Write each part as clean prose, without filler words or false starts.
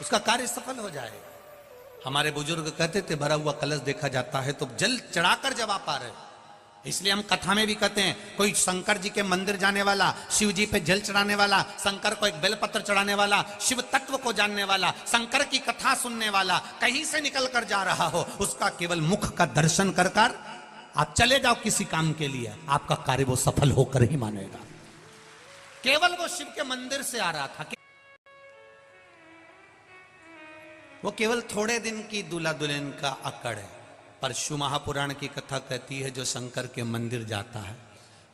उसका कार्य सफल हो जाएगा। हमारे बुजुर्ग कहते थे भरा हुआ कलश देखा जाता है तो जल चढ़ाकर जब आप आ रहे, इसलिए हम कथा में भी कहते हैं कोई शंकर जी के मंदिर जाने वाला, शिव जी पे जल चढ़ाने वाला, शंकर को एक बेलपत्र चढ़ाने वाला, शिव तत्व को जानने वाला, शंकर की कथा सुनने वाला कहीं से निकल कर जा रहा हो, उसका केवल मुख का दर्शन कर कर आप चले जाओ किसी काम के लिए, आपका कार्य वो सफल होकर ही मानेगा। केवल वो शिव के मंदिर से आ रहा था, वो केवल थोड़े दिन की दूल्हा दुल्हन का अकड़ है। पर शिव महापुराण की कथा कहती है जो शंकर के मंदिर जाता है,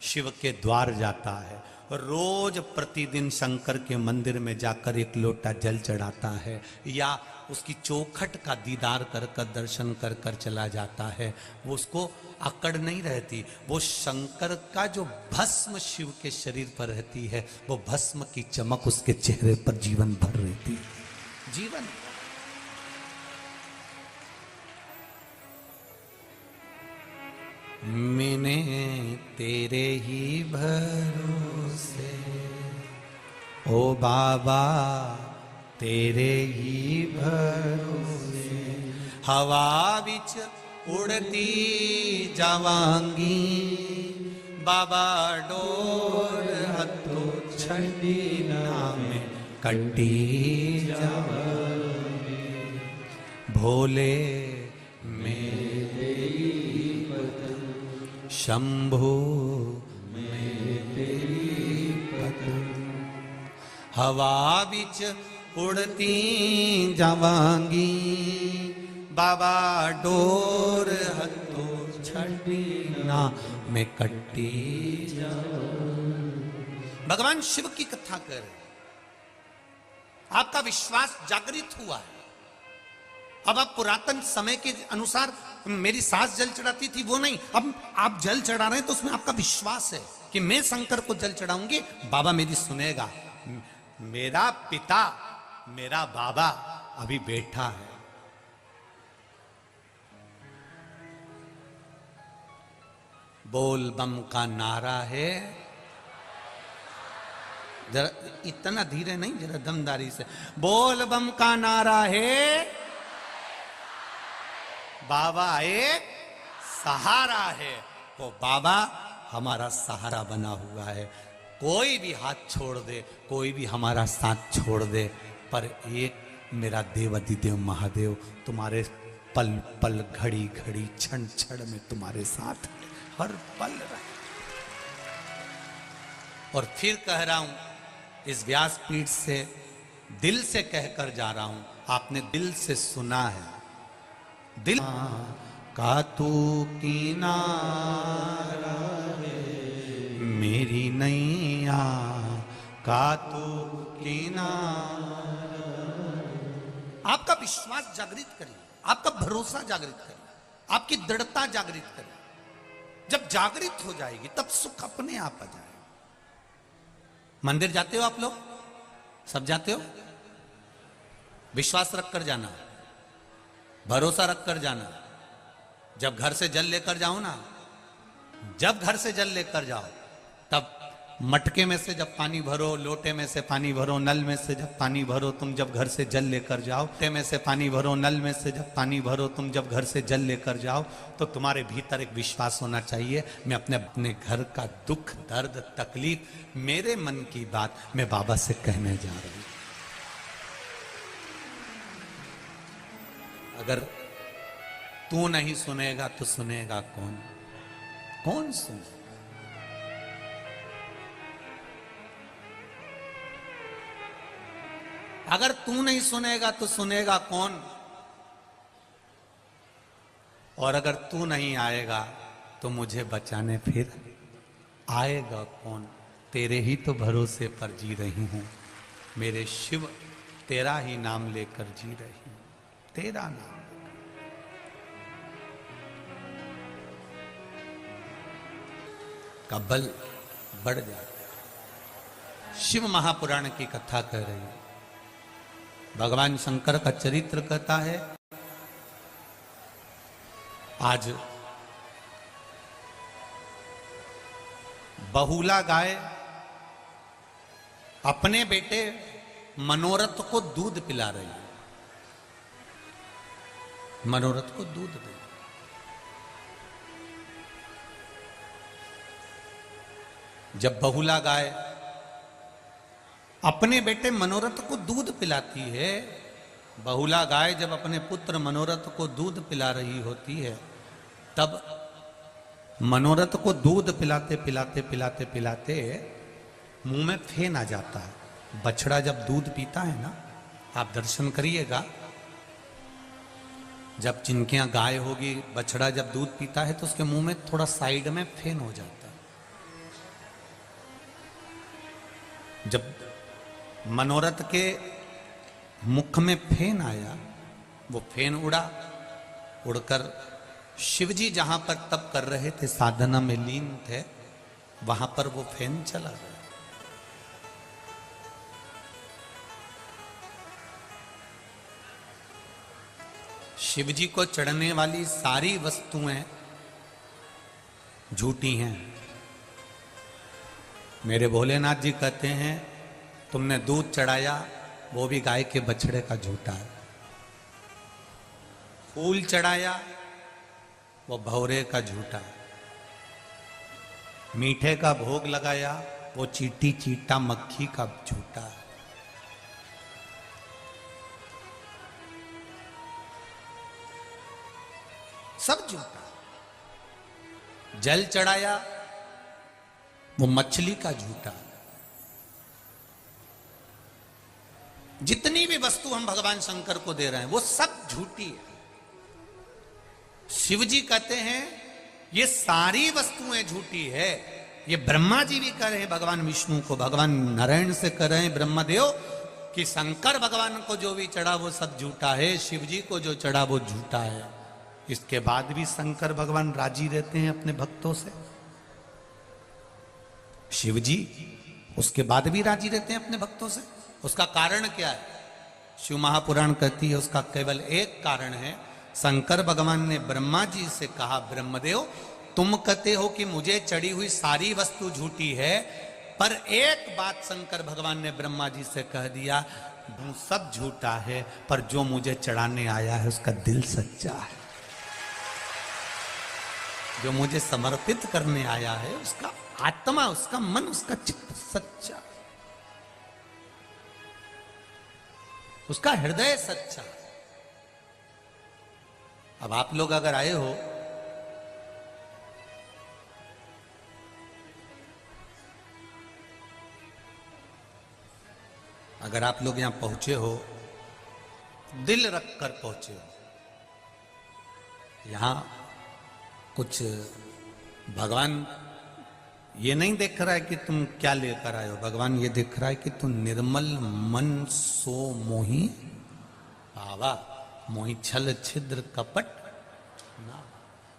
शिव के द्वार जाता है, रोज प्रतिदिन शंकर के मंदिर में जाकर एक लोटा जल चढ़ाता है या उसकी चौखट का दीदार कर कर दर्शन कर कर चला जाता है, वो उसको अकड़ नहीं रहती। वो शंकर का जो भस्म शिव के शरीर पर रहती है, वो भस्म की चमक उसके चेहरे पर जीवन भर रहती है। जीवन मैंने तेरे ही भरोसे ओ बाबा तेरे ही भरोसे हवा बिच उड़ती जावांगी बाबा डोर हथो छड़ी नामे कट्टी जावांगी भोले शंभो मैं तेरी पतंग हवा बिच उड़ती जावांगी बाबा डोर हथो छड़ी ना मैं कट्टी जावांगी। भगवान शिव की कथा कर, आपका विश्वास जागृत हुआ है। अब आप पुरातन समय के अनुसार मेरी सास जल चढ़ाती थी वो नहीं, अब आप जल चढ़ा रहे हैं तो उसमें आपका विश्वास है कि मैं शंकर को जल चढ़ाऊंगी, बाबा मेरी सुनेगा। मेरा पिता मेरा बाबा अभी बैठा है, बोल बम का नारा है, जरा इतना धीरे नहीं, जरा दमदारी से बोल बम का नारा है, बाबा एक सहारा है। वो बाबा हमारा सहारा बना हुआ है। कोई भी हाथ छोड़ दे, कोई भी हमारा साथ छोड़ दे, पर एक मेरा देवाधिदेव महादेव तुम्हारे पल पल घड़ी घड़ी क्षण क्षण में तुम्हारे साथ हर पल रहे। और फिर कह रहा हूं इस व्यासपीठ से, दिल से कहकर जा रहा हूं, आपने दिल से सुना है। दिल का तू किनारा मेरी नैया का तू किनारा। आपका विश्वास जागृत करिए, आपका भरोसा जागृत करिए, आपकी दृढ़ता जागृत करिए। जब जागृत हो जाएगी तब सुख अपने आप आ जाएगा। मंदिर जाते हो आप लोग, सब जाते हो, विश्वास रख कर जाना, भरोसा रख कर जाना। जब घर से जल लेकर जाओ ना, जब घर से जल लेकर जाओ, तब मटके में से जब पानी भरो, लोटे में से पानी भरो, नल में से जब पानी भरो, तुम जब घर से जल लेकर जाओ, लोटे में से पानी भरो, नल में से जब पानी भरो, तुम जब घर से जल लेकर जाओ, तो तुम्हारे भीतर एक विश्वास होना चाहिए, मैं अपने घर का दुख दर्द तकलीफ, मेरे मन की बात मैं बाबा से कहने जा रही हूं। अगर तू नहीं सुनेगा तो सुनेगा कौन? कौन सुने? अगर तू नहीं सुनेगा तो सुनेगा कौन? और अगर तू नहीं आएगा तो मुझे बचाने फिर आएगा कौन? तेरे ही तो भरोसे पर जी रही हूं मेरे शिव, तेरा ही नाम लेकर जी रही हूं, तेरा नाम का बल बढ़ जाता है। शिव महापुराण की कथा कह रही है, भगवान शंकर का चरित्र कहता है। आज बहुला गाय अपने बेटे मनोरथ को दूध पिला रही है। मनोरथ को दूध दे। जब बहुला गाय अपने बेटे मनोरथ को दूध पिलाती है, बहुला गाय जब अपने पुत्र मनोरथ को दूध पिला रही होती है, तब मनोरथ को दूध पिलाते पिलाते पिलाते पिलाते मुंह में फेन आ जाता है। बछड़ा जब दूध पीता है ना, आप दर्शन करिएगा, जब जिनके यहाँ गाय होगी, बछड़ा जब दूध पीता है तो उसके मुंह में थोड़ा साइड में फेन हो जाता है। जब मनोरथ के मुख में फेन आया, वो फेन उड़ा, उड़कर शिवजी जहां पर तप कर रहे थे, साधना में लीन थे, वहां पर वो फेन चला गया। शिवजी को चढ़ने वाली सारी वस्तुएं झूठी हैं। मेरे भोलेनाथ जी कहते हैं, तुमने दूध चढ़ाया, वो भी गाय के बछड़े का झूठा है। फूल चढ़ाया, वो भौरे का झूठा है। मीठे का भोग लगाया, वो चीटी चीटा मक्खी का झूठा है। सब झूठा। जल चढ़ाया, वो मछली का झूठा है। जितनी भी वस्तु हम भगवान शंकर को दे रहे हैं, वो सब झूठी है। शिव जी कहते हैं ये सारी वस्तुएं झूठी है। ये ब्रह्मा जी भी कह रहे हैं भगवान विष्णु को, भगवान नारायण से कह रहे हैं ब्रह्मदेव कि शंकर भगवान को जो भी चढ़ा वो सब झूठा है, शिव जी को जो चढ़ा वो झूठा है। इसके बाद भी शंकर भगवान राजी रहते हैं अपने भक्तों से। शिव जी उसके बाद भी राजी रहते हैं अपने भक्तों से। उसका कारण क्या है? शिव महापुराण कहती है उसका केवल एक कारण है। शंकर भगवान ने ब्रह्मा जी से कहा, ब्रह्मदेव तुम कहते हो कि मुझे चढ़ी हुई सारी वस्तु झूठी है, पर एक बात शंकर भगवान ने ब्रह्मा जी से कह दिया, सब झूठा है, पर जो मुझे चढ़ाने आया है उसका दिल सच्चा है। जो मुझे समर्पित करने आया है उसका आत्मा, उसका मन, उसका चित्त सच्चा, उसका हृदय सच्चा। अब आप लोग अगर आए हो, अगर आप लोग यहां पहुंचे हो, दिल रख कर पहुंचे हो, यहां कुछ भगवान ये नहीं देख रहा है कि तुम क्या लेकर आए हो, भगवान ये देख रहा है कि तुम निर्मल मन सो मोही भावा, मोही छल छिद्र कपट ना।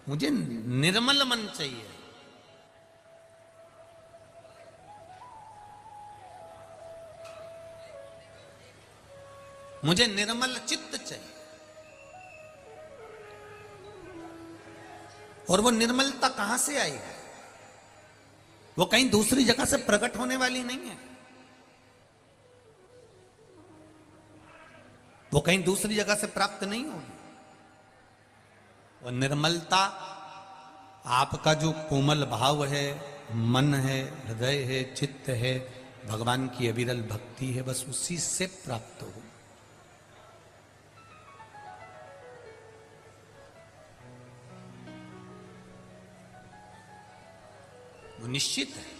मुझे निर्मल मन चाहिए, मुझे निर्मल चित्त चाहिए। और वो निर्मलता कहां से आई है? वो कहीं दूसरी जगह से प्रकट होने वाली नहीं है। वो कहीं दूसरी जगह से प्राप्त नहीं होगी। वो निर्मलता आपका जो कोमल भाव है, मन है, हृदय है, चित्त है, भगवान की अविरल भक्ति है, बस उसी से प्राप्त हो। वो निश्चित है।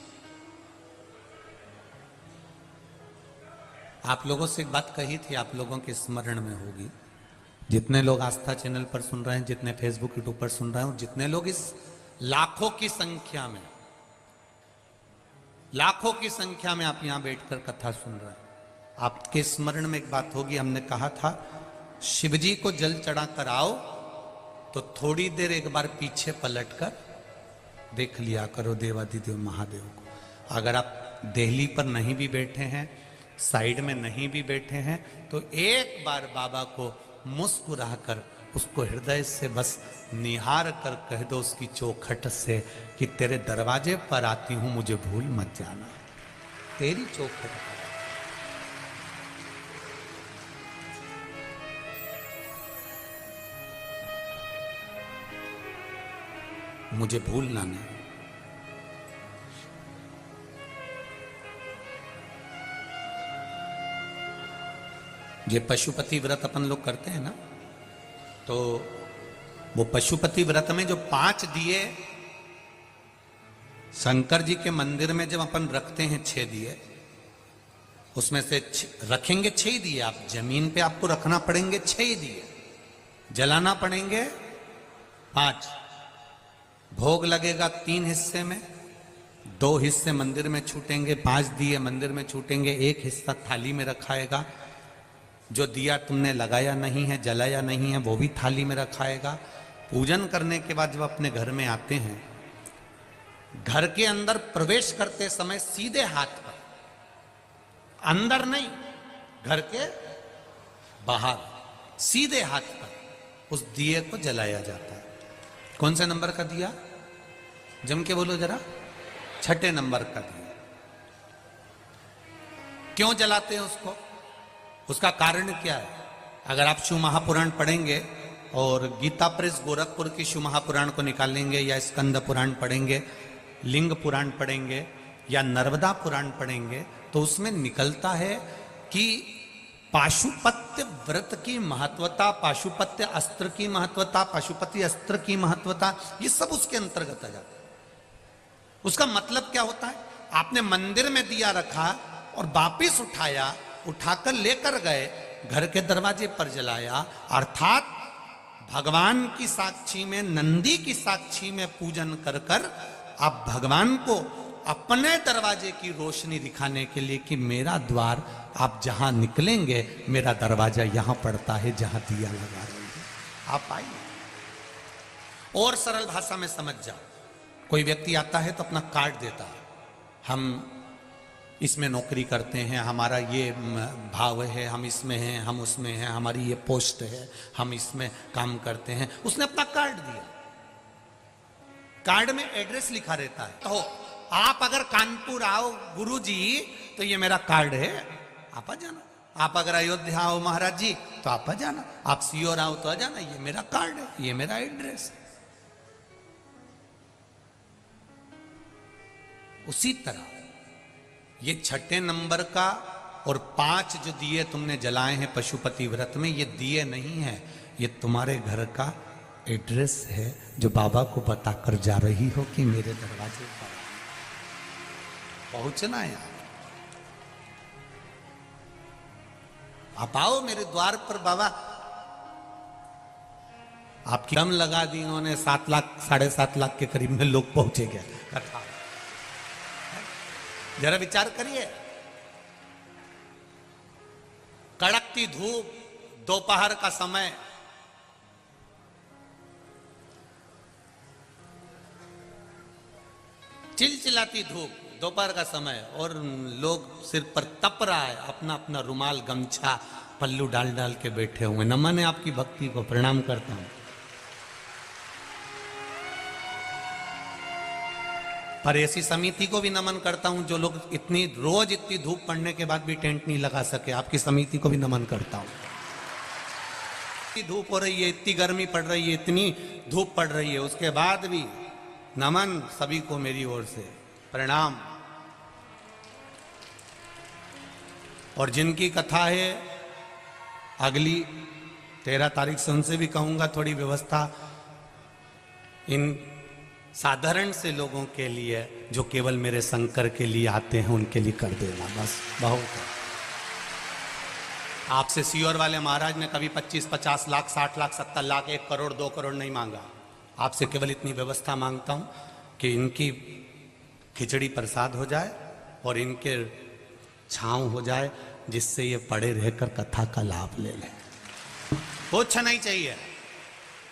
आप लोगों से एक बात कही थी, आप लोगों के स्मरण में होगी, जितने लोग आस्था चैनल पर सुन रहे हैं, जितने फेसबुक यूट्यूब पर सुन रहे हैं, जितने लोग इस लाखों की संख्या में आप यहां बैठकर कथा सुन रहे हैं, आपके स्मरण में एक बात होगी। हमने कहा था शिवजी को जल चढ़ा कर आओ तो थोड़ी देर एक बार पीछे पलटकर देख लिया करो देवाधिदेव महादेव को। अगर आप देहली पर नहीं भी बैठे हैं, साइड में नहीं भी बैठे हैं, तो एक बार बाबा को मुस्कुरा कर उसको हृदय से बस निहार कर कह दो उसकी चौखट से कि तेरे दरवाजे पर आती हूं, मुझे भूल मत जाना, तेरी चौखट पर। मुझे भूलना नहीं। ये पशुपति व्रत अपन लोग करते हैं ना, तो वो पशुपति व्रत में जो 5 दिए शंकर जी के मंदिर में जब अपन रखते हैं 6 दिए, उसमें से रखेंगे 6 दिए। आप जमीन पे आपको रखना पड़ेंगे 6 दिए, जलाना पड़ेंगे 5, भोग लगेगा 3 हिस्से में, 2 हिस्से मंदिर में छूटेंगे, 5 दिए मंदिर में छूटेंगे, 1 हिस्सा थाली में रखाएगा। जो दिया तुमने लगाया नहीं है, जलाया नहीं है, वो भी थाली में रखाएगा। पूजन करने के बाद जब अपने घर में आते हैं, घर के अंदर प्रवेश करते समय सीधे हाथ पर, अंदर नहीं, घर के बाहर सीधे हाथ पर उस दिए को जलाया जाता है। कौन से नंबर का दिया? जम के बोलो जरा। 6ठे नंबर का दिया। क्यों जलाते हैं उसको? उसका कारण क्या है? अगर आप शिव महापुराण पढ़ेंगे और गीता प्रेस गोरखपुर की शिव महापुराण को निकालेंगे, या स्कंद पुराण पढ़ेंगे, लिंग पुराण पढ़ेंगे, या नर्मदा पुराण पढ़ेंगे, तो उसमें निकलता है कि पाशुपत्य व्रत की महत्वता, पाशुपत्य अस्त्र की महत्वता, पाशुपति अस्त्र की महत्वता, ये सब उसके अंतर्गत आ जाता है। उसका मतलब क्या होता है? आपने मंदिर में दिया रखा और वापिस उठाया, उठाकर लेकर गए, घर के दरवाजे पर जलाया, अर्थात भगवान की साक्षी में, नंदी की साक्षी में पूजन कर कर आप भगवान को अपने दरवाजे की रोशनी दिखाने के लिए कि मेरा द्वार, आप जहां निकलेंगे मेरा दरवाजा यहां पड़ता है जहां दिया लगा रहे हैं, आप आइए। और सरल भाषा में समझ जाओ, कोई व्यक्ति आता है तो अपना कार्ड देता है, हम इसमें नौकरी करते हैं, हमारा ये भाव है, हम इसमें हैं, हम उसमें हैं, हमारी ये पोस्ट है, हम इसमें काम करते हैं। उसने अपना कार्ड दिया, कार्ड में एड्रेस लिखा रहता है। तो आप अगर कानपुर आओ गुरुजी तो ये मेरा कार्ड है, आप आ जाना। आप अगर अयोध्या आओ महाराज जी तो आप आ जाना। आप सीओर आओ तो आ जाना, ये मेरा कार्ड है, ये मेरा एड्रेस है। उसी तरह ये 6ठे नंबर का और 5 जो दिए तुमने जलाए हैं पशुपति व्रत में, ये दिए नहीं है, ये तुम्हारे घर का एड्रेस है जो बाबा को बताकर जा रही हो कि मेरे दरवाजे पर पहुंचना है। आप आओ मेरे द्वार पर बाबा। आपकी दम लगा दी उन्होंने, 7 लाख 7.5 लाख के करीब में लोग पहुंचे गए कथा। जरा विचार करिए, कड़कती धूप, दोपहर का समय, चिलचिलाती धूप, दोपहर का समय, और लोग सिर पर तप रहा है, अपना अपना रुमाल गमछा पल्लू डाल डाल के बैठे हुए। नमन है आपकी भक्ति को, प्रणाम करता हूं। पर ऐसी समिति को भी नमन करता हूं जो लोग रोज इतनी धूप पड़ने के बाद भी टेंट नहीं लगा सके। आपकी समिति को भी नमन करता हूं। इतनी धूप हो रही है, इतनी गर्मी पड़ रही है, इतनी धूप पड़ रही है, उसके बाद भी नमन सभी को मेरी ओर से, प्रणाम। और जिनकी कथा है अगली 13 तारीख से, उनसे भी कहूंगा थोड़ी व्यवस्था इन साधारण से लोगों के लिए जो केवल मेरे शंकर के लिए आते हैं उनके लिए कर देना, बस बहुत है। आपसे सीओर वाले महाराज ने कभी 25-50 लाख, 60 लाख, 70 लाख, 1 करोड़, 2 करोड़ नहीं मांगा। आपसे केवल इतनी व्यवस्था मांगता हूं कि इनकी खिचड़ी प्रसाद हो जाए और इनके छांव हो जाए, जिससे ये पड़े रहकर कथा का लाभ ले लें। कुछ नहीं चाहिए,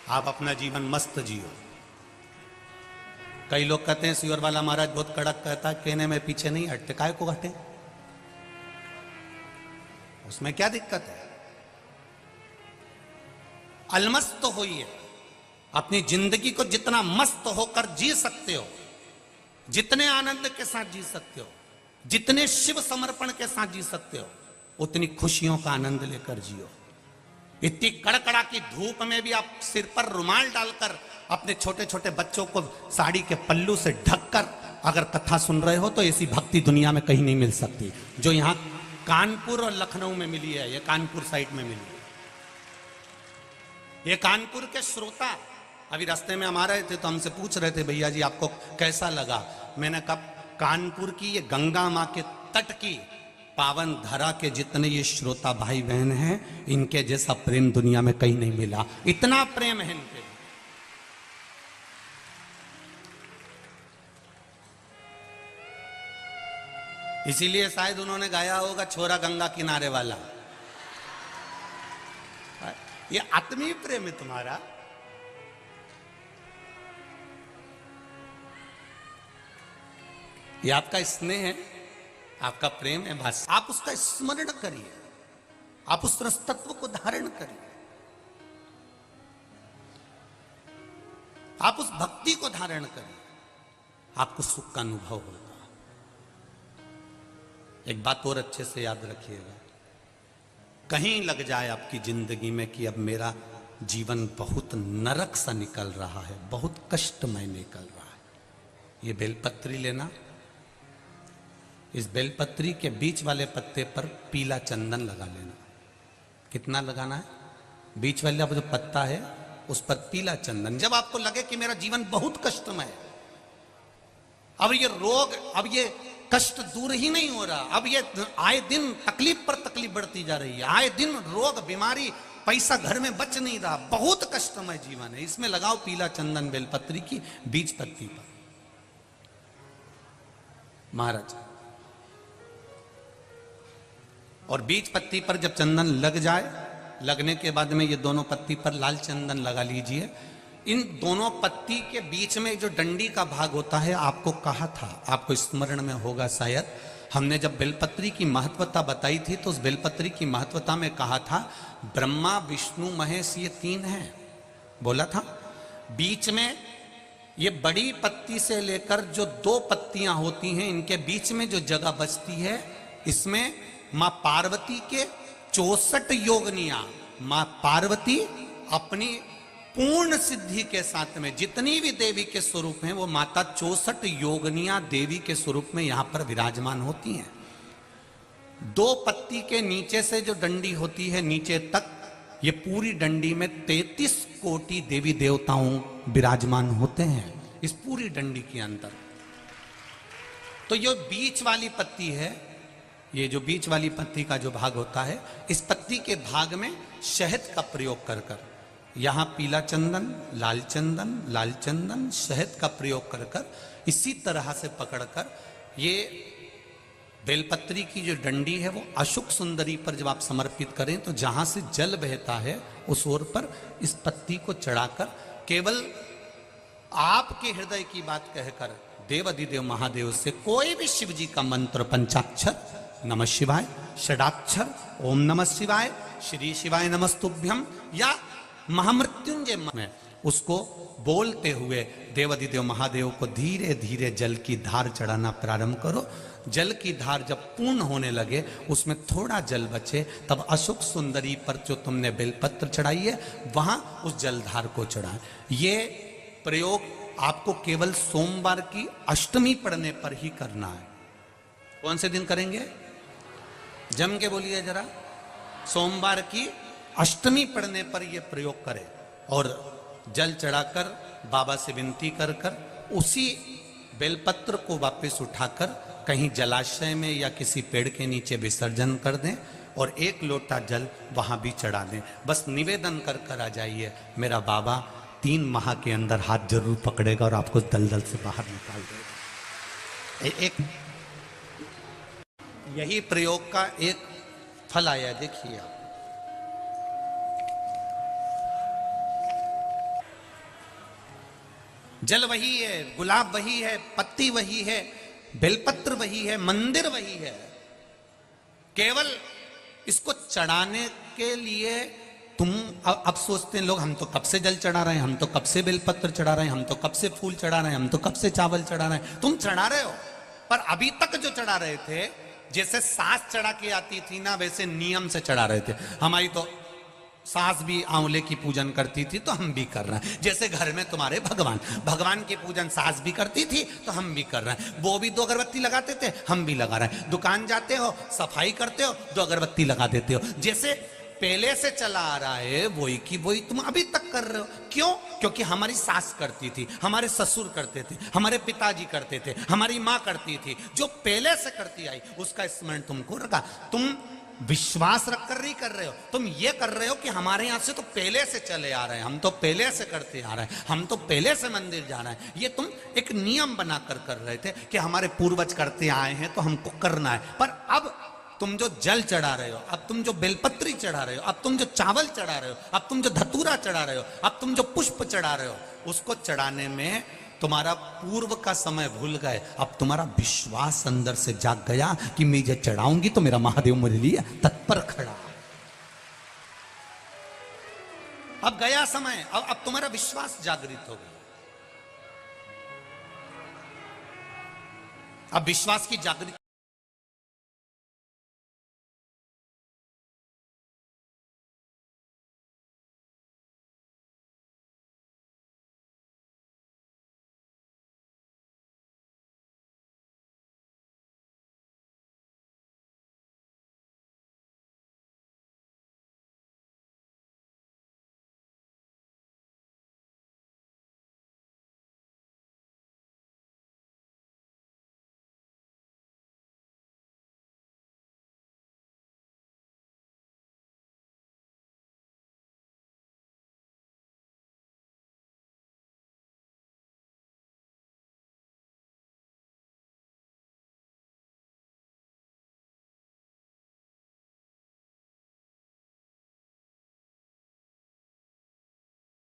आप अपना जीवन मस्त जियो। कई लोग कहते हैं सीओर वाला महाराज बहुत कड़क कहता है, कहने में पीछे नहीं हटते, काय को हटे, उसमें क्या दिक्कत है? अलमस्त होइए, अपनी जिंदगी को जितना मस्त होकर जी सकते हो, जितने आनंद के साथ जी सकते हो, जितने शिव समर्पण के साथ जी सकते हो, उतनी खुशियों का आनंद लेकर जियो। इतनी कड़कड़ा की धूप में भी आप सिर पर रुमाल डालकर अपने छोटे छोटे बच्चों को साड़ी के पल्लू से ढककर अगर कथा सुन रहे हो तो ऐसी भक्ति दुनिया में कहीं नहीं मिल सकती जो यहां कानपुर और लखनऊ में मिली है। ये कानपुर साइड में मिली है। ये कानपुर के श्रोता अभी रास्ते में हम आ रहे थे तो हमसे पूछ रहे थे, भैया जी आपको कैसा लगा? मैंने कहा कानपुर की ये गंगा मां के तट की पावन धरा के जितने ये श्रोता भाई बहन हैं, इनके जैसा प्रेम दुनिया में कहीं नहीं मिला। इतना प्रेम है इनके। इसीलिए शायद उन्होंने गाया होगा छोरा गंगा किनारे वाला। ये आत्मीय प्रेम है तुम्हारा। ये आपका स्नेह है, आपका प्रेम है। बस आप उसका स्मरण करिए, आप उस रस तत्व को धारण करिए, आप उस भक्ति को धारण करिए, आपको सुख का अनुभव होगा। एक बात और अच्छे से याद रखिएगा, कहीं लग जाए आपकी जिंदगी में कि अब मेरा जीवन बहुत नरक सा निकल रहा है, बहुत कष्टमय निकल रहा है, ये बेलपत्री लेना। इस बेलपत्री के बीच वाले पत्ते पर पीला चंदन लगा लेना। कितना लगाना है? बीच वाला जो पत्ता है उस पर पीला चंदन। जब आपको लगे कि मेरा जीवन बहुत कष्टमय है, अब ये रोग, अब ये कष्ट दूर ही नहीं हो रहा, अब ये आए दिन तकलीफ पर तकलीफ बढ़ती जा रही है, आए दिन रोग बीमारी, पैसा घर में बच नहीं रहा, बहुत कष्टमय जीवन है, इसमें लगाओ पीला चंदन बेलपत्री की बीज पत्ती पर। महाराज, और बीज पत्ती पर जब चंदन लग जाए, लगने के बाद में ये दोनों पत्ती पर लाल चंदन लगा लीजिए। इन दोनों पत्ती के बीच में जो डंडी का भाग होता है, आपको कहा था, आपको स्मरण में होगा शायद, हमने जब बेलपत्री की महत्वता बताई थी तो उस बेलपत्री की महत्वता में कहा था ब्रह्मा विष्णु महेश ये तीन हैं, बोला था। बीच में ये बड़ी पत्ती से लेकर जो दो पत्तियां होती हैं, इनके बीच में जो जगह बचती है, इसमें मां पार्वती के 64 योगनियां, मां पार्वती अपनी पूर्ण सिद्धि के साथ में जितनी भी देवी के स्वरूप हैं, वो माता 64 योगनियां देवी के स्वरूप में यहां पर विराजमान होती हैं। दो पत्ती के नीचे से जो डंडी होती है नीचे तक, ये पूरी डंडी में 33 कोटि देवी देवताओं विराजमान होते हैं इस पूरी डंडी के अंदर। तो ये बीच वाली पत्ती है, ये जो बीच वाली पत्ती का जो भाग होता है, इस पत्ती के भाग में शहद का प्रयोग कर कर, यहां पीला चंदन, लाल चंदन, लाल चंदन, शहद का प्रयोग कर कर, इसी तरह से पकड़कर ये बेलपत्री की जो डंडी है वो अशुक सुंदरी पर जब आप समर्पित करें तो जहां से जल बहता है उस ओर पर इस पत्ती को चढ़ाकर केवल आपके हृदय की बात कहकर देवाधिदेव महादेव से कोई भी शिव जी का मंत्र, पंचाक्षर नमः शिवाय, षडाक्षर ओम नमः शिवाय, श्री शिवाय नमस्तुभ्यम या महामृत्युंजय में, उसको बोलते हुए देवाधिदेव महादेव को धीरे धीरे जल की धार चढ़ाना प्रारंभ करो। जल की धार जब पूर्ण होने लगे, उसमें थोड़ा जल बचे, तब अशोक सुंदरी पर जो तुमने बेलपत्र चढ़ाई है वहां उस जलधार को चढ़ाएं। ये प्रयोग आपको केवल सोमवार की अष्टमी पढ़ने पर ही करना है। कौन से दिन करेंगे? जम के बोलिए जरा। सोमवार की अष्टमी पढ़ने पर यह प्रयोग करें और जल चढ़ाकर बाबा से विनती कर कर उसी बेलपत्र को वापस उठाकर कहीं जलाशय में या किसी पेड़ के नीचे विसर्जन कर दें और एक लोटा जल वहां भी चढ़ा दें। बस निवेदन कर कर आ जाइए, मेरा बाबा 3 माह के अंदर हाथ जरूर पकड़ेगा और आपको दलदल से बाहर निकाल देगा। एक यही प्रयोग का एक फल आया, देखिए आप। जल वही है, गुलाब वही है, पत्ती वही है, बेलपत्र वही है, मंदिर वही है। केवल इसको चढ़ाने के लिए तुम अब सोचते हैं लोग, हम तो कब से जल चढ़ा रहे हैं, हम तो कब से बेलपत्र चढ़ा रहे हैं, हम तो कब से फूल चढ़ा रहे हैं, हम तो कब से चावल चढ़ा रहे हैं। तुम चढ़ा रहे हो, पर अभी तक जो चढ़ा रहे थे, जैसे सांस चढ़ा के आती थी ना, वैसे नियम से चढ़ा रहे थे। हमारी तो सास भी आंवले की पूजन करती थी तो हम भी कर रहे हैं। जैसे घर में तुम्हारे भगवान, भगवान की पूजन सास भी करती थी तो हम भी कर रहे हैं। वो भी 2 अगरबत्ती लगाते थे, हम भी लगा रहे हैं। दुकान जाते हो, सफाई करते हो, 2 अगरबत्ती लगा देते हो। जैसे पहले से चला आ रहा है वही की वही तुम अभी तक कर रहे हो। क्यों? क्योंकि हमारी सास करती थी, हमारे ससुर करते थे, हमारे पिताजी करते थे, हमारी माँ करती थी। जो पहले से करती आई उसका स्मरण तुमको रखा। तुम विश्वास रखकर नहीं कर रहे हो, तुम ये कर रहे हो कि हमारे यहां से तो पहले से चले आ रहे हैं, हम तो पहले से करते आ रहे हैं, हम तो पहले से मंदिर जा रहे हैं। ये तुम एक नियम बनाकर कर रहे थे कि हमारे पूर्वज करते आए हैं तो हमको करना है। पर अब तुम जो जल चढ़ा रहे हो, अब तुम जो बेलपत्री चढ़ा रहे हो, अब तुम जो चावल चढ़ा रहे हो, अब तुम जो धतूरा चढ़ा रहे हो, अब तुम जो पुष्प चढ़ा रहे हो, उसको चढ़ाने में तुम्हारा पूर्व का समय भूल गए। अब तुम्हारा विश्वास अंदर से जाग गया कि मैं ये चढ़ाऊंगी तो मेरा महादेव मेरे लिए तत्पर खड़ा। अब गया समय, अब तुम्हारा विश्वास जागृत हो गया। अब विश्वास की जागृति